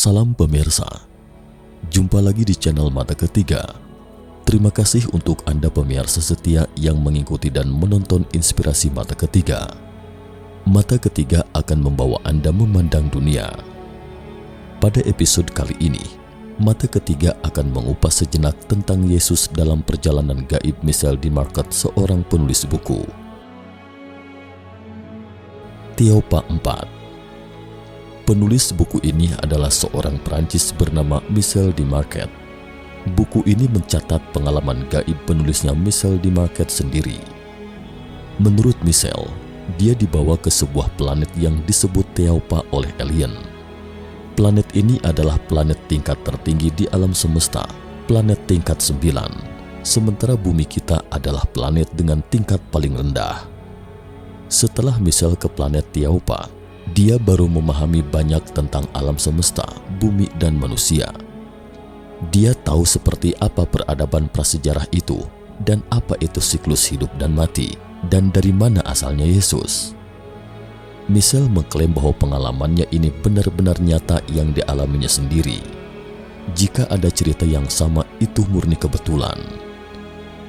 Salam pemirsa, jumpa lagi di channel Mata Ketiga. Terima kasih untuk Anda pemirsa setia yang mengikuti dan menonton inspirasi Mata Ketiga. Mata Ketiga akan membawa Anda memandang dunia. Pada episode kali ini, Mata Ketiga akan mengupas sejenak tentang Yesus dalam perjalanan gaib Michel DeMarquet, seorang penulis buku. Tiopa 4. Penulis buku ini adalah seorang Perancis bernama Michel DeMarquet. Buku ini mencatat pengalaman gaib penulisnya Michel DeMarquet sendiri. Menurut Michel, dia dibawa ke sebuah planet yang disebut Tiopa oleh alien. Planet ini adalah planet tingkat tertinggi di alam semesta, planet tingkat 9, sementara bumi kita adalah planet dengan tingkat paling rendah. Setelah Michel ke planet Tiopa, dia baru memahami banyak tentang alam semesta, bumi, dan manusia. Dia tahu seperti apa peradaban prasejarah itu, dan apa itu siklus hidup dan mati, dan dari mana asalnya Yesus. Michel mengklaim bahwa pengalamannya ini benar-benar nyata yang dialaminya sendiri. Jika ada cerita yang sama, itu murni kebetulan.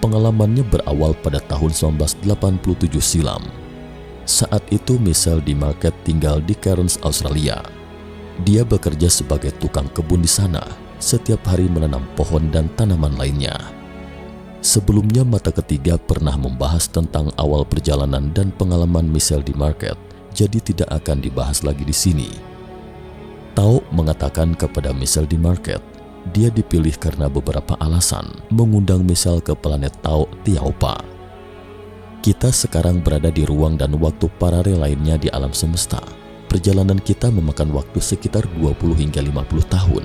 Pengalamannya berawal pada tahun 1987 silam. Saat itu Michel DeMarquet tinggal di Cairns, Australia. Dia bekerja sebagai tukang kebun di sana, setiap hari menanam pohon dan tanaman lainnya. Sebelumnya Mata Ketiga pernah membahas tentang awal perjalanan dan pengalaman Michel DeMarquet, jadi tidak akan dibahas lagi di sini. Tao mengatakan kepada Michel DeMarquet, dia dipilih karena beberapa alasan mengundang Michel ke planet Tao Tiopa. Kita sekarang berada di ruang dan waktu paralel lainnya di alam semesta. Perjalanan kita memakan waktu sekitar 20 hingga 50 tahun.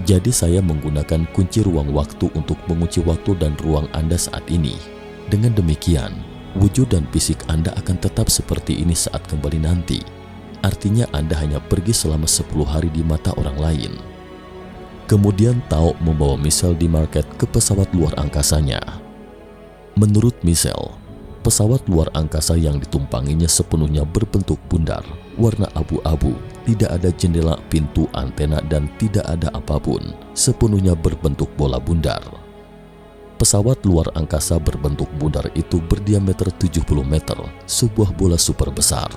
Jadi saya menggunakan kunci ruang waktu untuk mengunci waktu dan ruang Anda saat ini. Dengan demikian, wujud dan fisik Anda akan tetap seperti ini saat kembali nanti. Artinya Anda hanya pergi selama 10 hari di mata orang lain. Kemudian Tao membawa Michel DeMarquet ke pesawat luar angkasanya. Menurut Michel, pesawat luar angkasa yang ditumpanginya sepenuhnya berbentuk bundar, warna abu-abu, tidak ada jendela, pintu, antena, dan tidak ada apapun, sepenuhnya berbentuk bola bundar. Pesawat luar angkasa berbentuk bundar itu berdiameter 70 meter, sebuah bola super besar.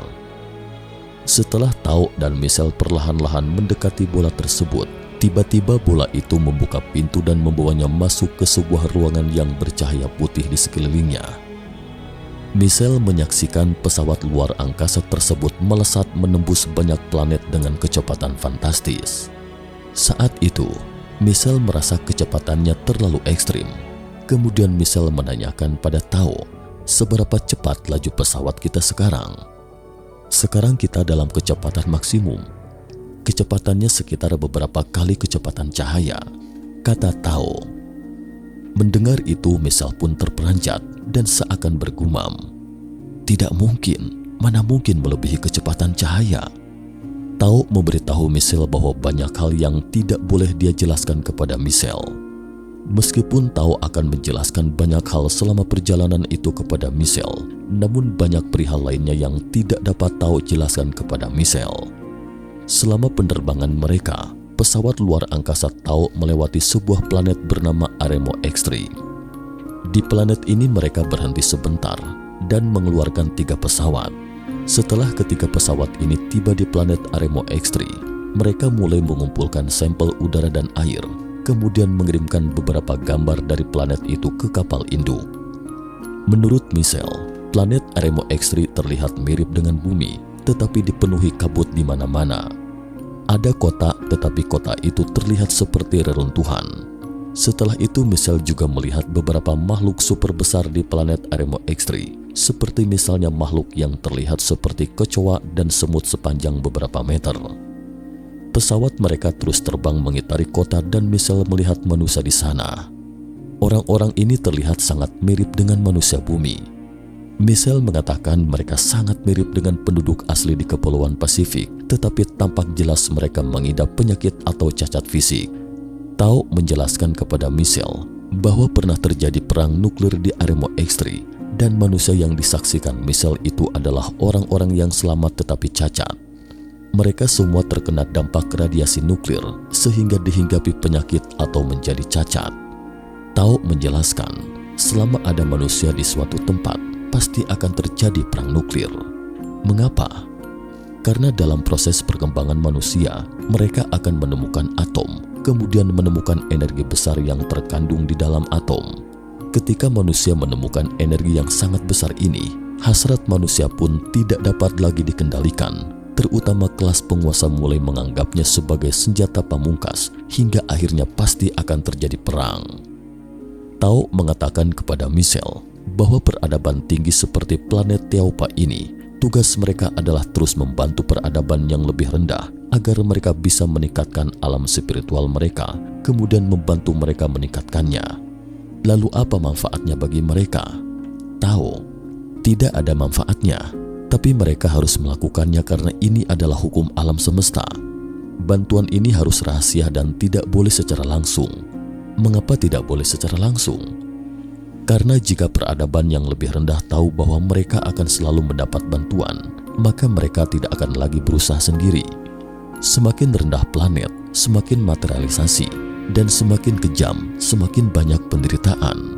Setelah Tao dan Michel perlahan-lahan mendekati bola tersebut, tiba-tiba bola itu membuka pintu dan membawanya masuk ke sebuah ruangan yang bercahaya putih di sekelilingnya. Michel menyaksikan pesawat luar angkasa tersebut melesat menembus banyak planet dengan kecepatan fantastis. Saat itu, Michel merasa kecepatannya terlalu ekstrim. Kemudian Michel menanyakan pada Tao, seberapa cepat laju pesawat kita sekarang? Sekarang kita dalam kecepatan maksimum. Kecepatannya sekitar beberapa kali kecepatan cahaya, kata Tao. Mendengar itu, Michel pun terperanjat dan seakan bergumam. Tidak mungkin, mana mungkin melebihi kecepatan cahaya. Tao memberitahu Michel bahwa banyak hal yang tidak boleh dia jelaskan kepada Michel. Meskipun Tao akan menjelaskan banyak hal selama perjalanan itu kepada Michel, namun banyak perihal lainnya yang tidak dapat Tao jelaskan kepada Michel. Selama penerbangan mereka, pesawat luar angkasa Tao melewati sebuah planet bernama Aremo X3. Di planet ini mereka berhenti sebentar dan mengeluarkan 3 pesawat. Setelah ketiga pesawat ini tiba di planet Aremo X3, mereka mulai mengumpulkan sampel udara dan air, kemudian mengirimkan beberapa gambar dari planet itu ke kapal induk. Menurut Michel, planet Aremo X3 terlihat mirip dengan bumi, tetapi dipenuhi kabut di mana-mana. Ada kota, tetapi kota itu terlihat seperti reruntuhan. Setelah itu Michel juga melihat beberapa makhluk super besar di planet Aremo X3, seperti misalnya makhluk yang terlihat seperti kecoa dan semut sepanjang beberapa meter. Pesawat mereka terus terbang mengitari kota dan Michel melihat manusia di sana. Orang-orang ini terlihat sangat mirip dengan manusia bumi. Michel mengatakan mereka sangat mirip dengan penduduk asli di Kepulauan Pasifik, tetapi tampak jelas mereka mengidap penyakit atau cacat fisik. Tao menjelaskan kepada Michel bahwa pernah terjadi perang nuklir di Aremo X3 dan manusia yang disaksikan Michel itu adalah orang-orang yang selamat tetapi cacat. Mereka semua terkena dampak radiasi nuklir sehingga dihinggapi penyakit atau menjadi cacat. Tao menjelaskan, selama ada manusia di suatu tempat, pasti akan terjadi perang nuklir. Mengapa? Karena dalam proses perkembangan manusia, mereka akan menemukan atom, kemudian menemukan energi besar yang terkandung di dalam atom. Ketika manusia menemukan energi yang sangat besar ini, hasrat manusia pun tidak dapat lagi dikendalikan. Terutama kelas penguasa mulai menganggapnya sebagai senjata pamungkas hingga akhirnya pasti akan terjadi perang. Tao mengatakan kepada Michelle bahwa peradaban tinggi seperti planet Tiaopa ini, tugas mereka adalah terus membantu peradaban yang lebih rendah agar mereka bisa meningkatkan alam spiritual mereka, kemudian membantu mereka meningkatkannya. Lalu apa manfaatnya bagi mereka? Tahu, tidak ada manfaatnya. Tapi mereka harus melakukannya karena ini adalah hukum alam semesta. Bantuan ini harus rahasia dan tidak boleh secara langsung. Mengapa tidak boleh secara langsung? Karena jika peradaban yang lebih rendah tahu bahwa mereka akan selalu mendapat bantuan, maka mereka tidak akan lagi berusaha sendiri. Semakin rendah planet, semakin materialisasi, dan semakin kejam, semakin banyak penderitaan.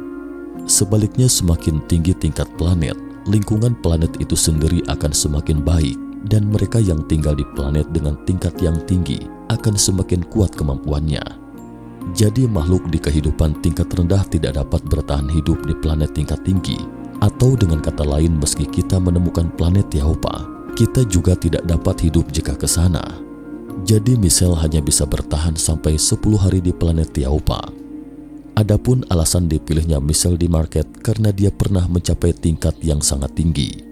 Sebaliknya, semakin tinggi tingkat planet, lingkungan planet itu sendiri akan semakin baik, dan mereka yang tinggal di planet dengan tingkat yang tinggi akan semakin kuat kemampuannya. Jadi makhluk di kehidupan tingkat rendah tidak dapat bertahan hidup di planet tingkat tinggi, atau dengan kata lain, meski kita menemukan planet Tiaopa, kita juga tidak dapat hidup jika ke sana. Jadi Michelle hanya bisa bertahan sampai 10 hari di planet Tiaopa. Adapun alasan dipilihnya Michelle di market karena dia pernah mencapai tingkat yang sangat tinggi.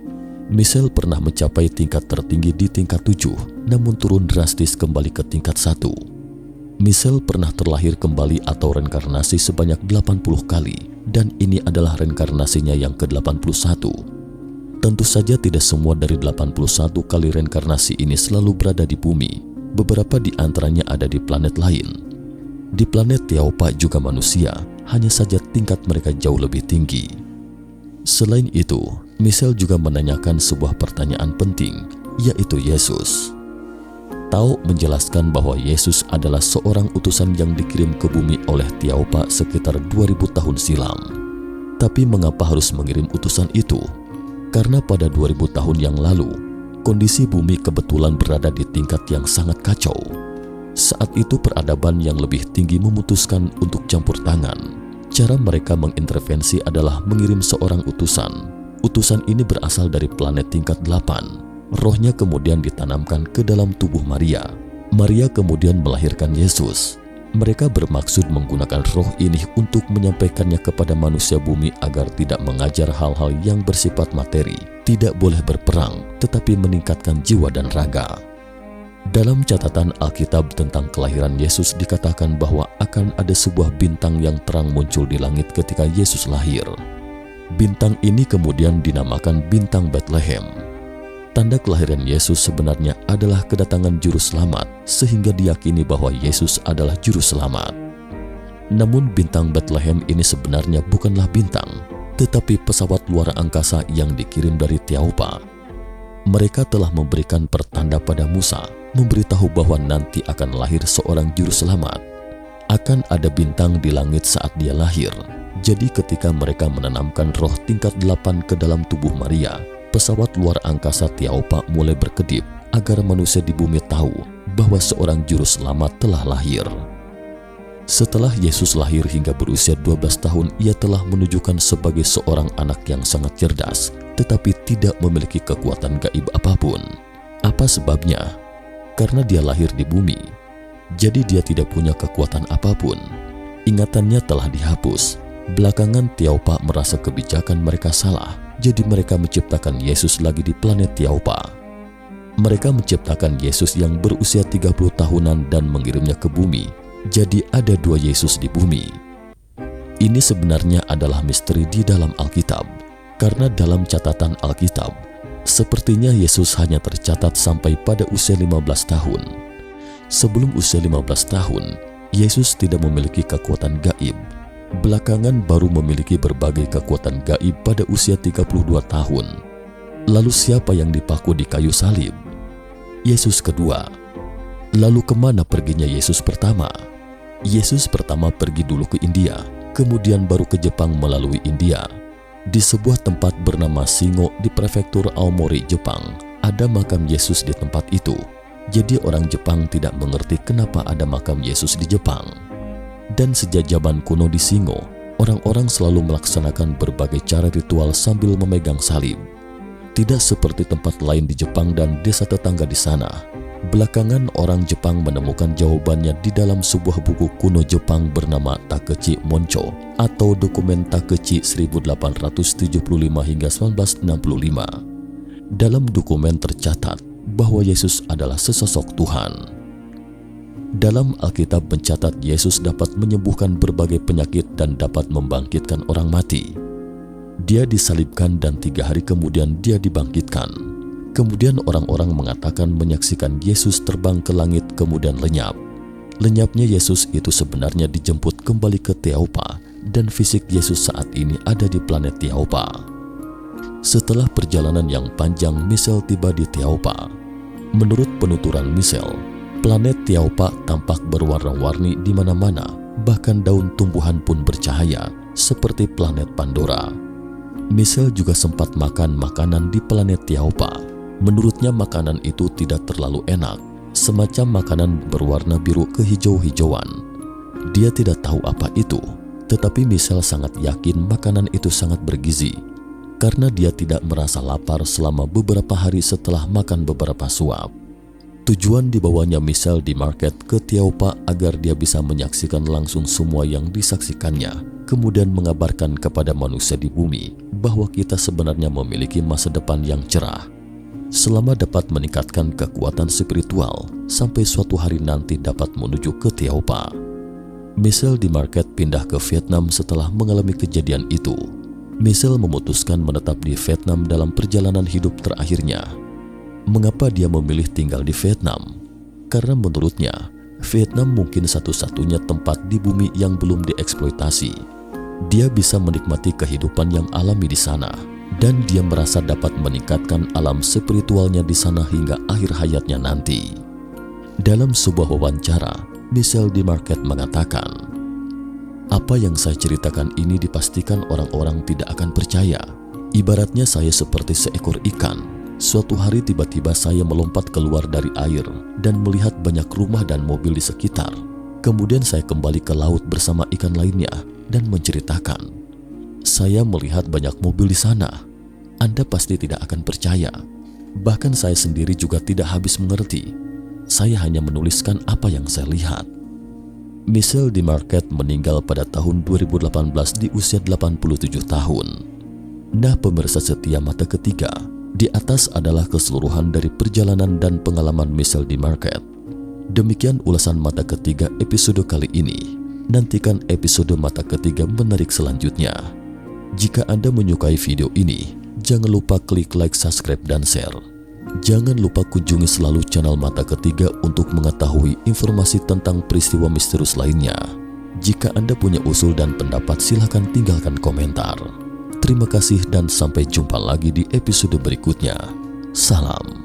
Michelle pernah mencapai tingkat tertinggi di tingkat 7, namun turun drastis kembali ke tingkat 1. Michelle pernah terlahir kembali atau reinkarnasi sebanyak 80 kali, dan ini adalah reinkarnasinya yang ke-81. Tentu saja tidak semua dari 81 kali reinkarnasi ini selalu berada di bumi. Beberapa di antaranya ada di planet lain. Di planet Tiaopa juga manusia, hanya saja tingkat mereka jauh lebih tinggi. Selain itu, Michelle juga menanyakan sebuah pertanyaan penting, yaitu Yesus. Tao menjelaskan bahwa Yesus adalah seorang utusan yang dikirim ke bumi oleh Tiaopa sekitar 2000 tahun silam. Tapi mengapa harus mengirim utusan itu? Karena pada 2000 tahun yang lalu, kondisi bumi kebetulan berada di tingkat yang sangat kacau. Saat itu peradaban yang lebih tinggi memutuskan untuk campur tangan. Cara mereka mengintervensi adalah mengirim seorang utusan. Utusan ini berasal dari planet tingkat 8. Rohnya kemudian ditanamkan ke dalam tubuh Maria. Maria kemudian melahirkan Yesus. Mereka bermaksud menggunakan roh ini untuk menyampaikannya kepada manusia bumi agar tidak mengajar hal-hal yang bersifat materi, tidak boleh berperang, tetapi meningkatkan jiwa dan raga. Dalam catatan Alkitab tentang kelahiran Yesus dikatakan bahwa akan ada sebuah bintang yang terang muncul di langit ketika Yesus lahir. Bintang ini kemudian dinamakan bintang Bethlehem. Tanda kelahiran Yesus sebenarnya adalah kedatangan juru selamat, sehingga diyakini bahwa Yesus adalah juru selamat. Namun bintang Bethlehem ini sebenarnya bukanlah bintang, tetapi pesawat luar angkasa yang dikirim dari Tiaopa. Mereka telah memberikan pertanda pada Musa, memberitahu bahwa nanti akan lahir seorang juru selamat. Akan ada bintang di langit saat dia lahir. Jadi ketika mereka menanamkan roh tingkat 8 ke dalam tubuh Maria, pesawat luar angkasa Tiaopa mulai berkedip agar manusia di bumi tahu bahwa seorang juru selamat telah lahir. Setelah Yesus lahir hingga berusia 12 tahun, ia telah menunjukkan sebagai seorang anak yang sangat cerdas, tetapi tidak memiliki kekuatan gaib apapun. Apa sebabnya? Karena dia lahir di bumi, jadi dia tidak punya kekuatan apapun. Ingatannya telah dihapus. Belakangan Tiaopa merasa kebijakan mereka salah, jadi mereka menciptakan Yesus lagi di planet Tiaopa. Mereka menciptakan Yesus yang berusia 30 tahunan dan mengirimnya ke bumi. Jadi ada 2 Yesus di bumi. Ini sebenarnya adalah misteri di dalam Alkitab, karena dalam catatan Alkitab, sepertinya Yesus hanya tercatat sampai pada usia 15 tahun. Sebelum usia 15 tahun, Yesus tidak memiliki kekuatan gaib. Belakangan baru memiliki berbagai kekuatan gaib pada usia 32 tahun. Lalu siapa yang dipaku di kayu salib? Yesus kedua. Lalu kemana perginya Yesus pertama? Yesus pertama pergi dulu ke India, kemudian baru ke Jepang melalui India. Di sebuah tempat bernama Shingo di prefektur Aomori, Jepang, ada makam Yesus di tempat itu. Jadi orang Jepang tidak mengerti kenapa ada makam Yesus di Jepang. Dan sejak zaman kuno di Shingo, orang-orang selalu melaksanakan berbagai cara ritual sambil memegang salib. Tidak seperti tempat lain di Jepang dan desa tetangga di sana. Belakangan orang Jepang menemukan jawabannya di dalam sebuah buku kuno Jepang bernama Takechi Moncho atau dokumen Takechi 1875 hingga 1965. Dalam dokumen tercatat bahwa Yesus adalah sesosok Tuhan. Dalam Alkitab mencatat Yesus dapat menyembuhkan berbagai penyakit dan dapat membangkitkan orang mati. Dia disalibkan dan 3 hari kemudian dia dibangkitkan. Kemudian orang-orang mengatakan menyaksikan Yesus terbang ke langit kemudian lenyap. Lenyapnya Yesus itu sebenarnya dijemput kembali ke Tiaopa dan fisik Yesus saat ini ada di planet Tiaopa. Setelah perjalanan yang panjang, Michelle tiba di Tiaopa. Menurut penuturan Michelle, planet Tiaopa tampak berwarna-warni di mana-mana, bahkan daun tumbuhan pun bercahaya seperti planet Pandora. Michelle juga sempat makan makanan di planet Tiaopa. Menurutnya makanan itu tidak terlalu enak, semacam makanan berwarna biru kehijau-hijauan. Dia tidak tahu apa itu, tetapi Michelle sangat yakin makanan itu sangat bergizi, karena dia tidak merasa lapar selama beberapa hari setelah makan beberapa suap. Tujuan dibawanya Michelle di market ke Tiaopa agar dia bisa menyaksikan langsung semua yang disaksikannya, kemudian mengabarkan kepada manusia di bumi bahwa kita sebenarnya memiliki masa depan yang cerah. Selama dapat meningkatkan kekuatan spiritual sampai suatu hari nanti dapat menuju ke Tiaopa. Michelle di market pindah ke Vietnam setelah mengalami kejadian itu. Michelle memutuskan menetap di Vietnam dalam perjalanan hidup terakhirnya. Mengapa dia memilih tinggal di Vietnam? Karena menurutnya, Vietnam mungkin satu-satunya tempat di bumi yang belum dieksploitasi. Dia bisa menikmati kehidupan yang alami di sana. Dan dia merasa dapat meningkatkan alam spiritualnya di sana hingga akhir hayatnya nanti. Dalam sebuah wawancara, Michelle di market mengatakan, "Apa yang saya ceritakan ini dipastikan orang-orang tidak akan percaya. Ibaratnya saya seperti seekor ikan. Suatu hari tiba-tiba saya melompat keluar dari air dan melihat banyak rumah dan mobil di sekitar. Kemudian saya kembali ke laut bersama ikan lainnya dan menceritakan, saya melihat banyak mobil di sana. Anda pasti tidak akan percaya. Bahkan saya sendiri juga tidak habis mengerti. Saya hanya menuliskan apa yang saya lihat." Michelle di market meninggal pada tahun 2018 di usia 87 tahun. Nah, pemirsa setia Mata Ketiga, di atas adalah keseluruhan dari perjalanan dan pengalaman Michelle di market. Demikian ulasan Mata Ketiga episode kali ini. Nantikan episode Mata Ketiga menarik selanjutnya. Jika Anda menyukai video ini, jangan lupa klik like, subscribe, dan share. Jangan lupa kunjungi selalu channel Mata Ketiga untuk mengetahui informasi tentang peristiwa misterius lainnya. Jika Anda punya usul dan pendapat, silakan tinggalkan komentar. Terima kasih dan sampai jumpa lagi di episode berikutnya. Salam.